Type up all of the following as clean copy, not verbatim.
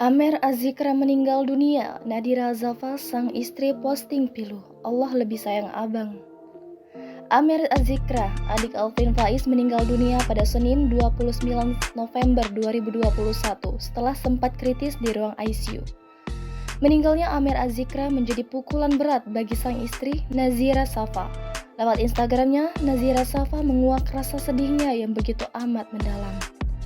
Amer Azikra meninggal dunia. Nadira Zafa sang istri posting pilu. Allah lebih sayang abang. Amer Azikra, adik Alvin Faiz meninggal dunia pada Senin 29 November 2021 setelah sempat kritis di ruang ICU. Meninggalnya Amer Azikra menjadi pukulan berat bagi sang istri Nazira Safa. Lewat Instagramnya, Nazira Safa menguak rasa sedihnya yang begitu amat mendalam.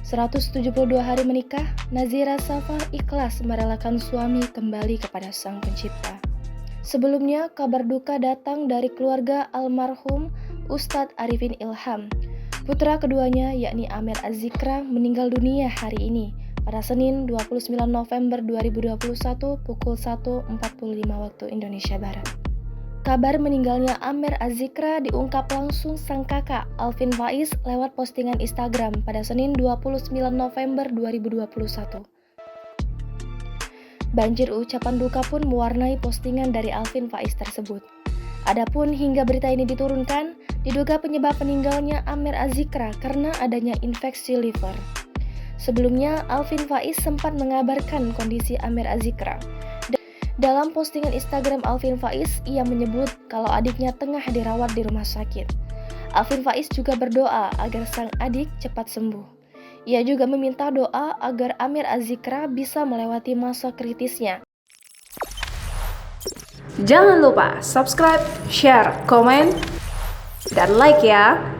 172 hari menikah, Nazira Safa ikhlas merelakan suami kembali kepada Sang Pencipta. Sebelumnya, kabar duka datang dari keluarga almarhum Ustadz Arifin Ilham. Putra keduanya, yakni Amer Azikra, meninggal dunia hari ini, pada Senin 29 November 2021 pukul 1.45 waktu Indonesia Barat. Kabar meninggalnya Amer Azikra diungkap langsung sang kakak Alvin Faiz lewat postingan Instagram pada Senin 29 November 2021. Banjir ucapan duka pun mewarnai postingan dari Alvin Faiz tersebut. Adapun hingga berita ini diturunkan, diduga penyebab meninggalnya Amer Azikra karena adanya infeksi liver. Sebelumnya, Alvin Faiz sempat mengabarkan kondisi Amer Azikra. Dalam postingan Instagram Alvin Faiz, ia menyebut kalau adiknya tengah dirawat di rumah sakit. Alvin Faiz juga berdoa agar sang adik cepat sembuh. Ia juga meminta doa agar Amer Azikra bisa melewati masa kritisnya. Jangan lupa subscribe, share, komen, dan like ya!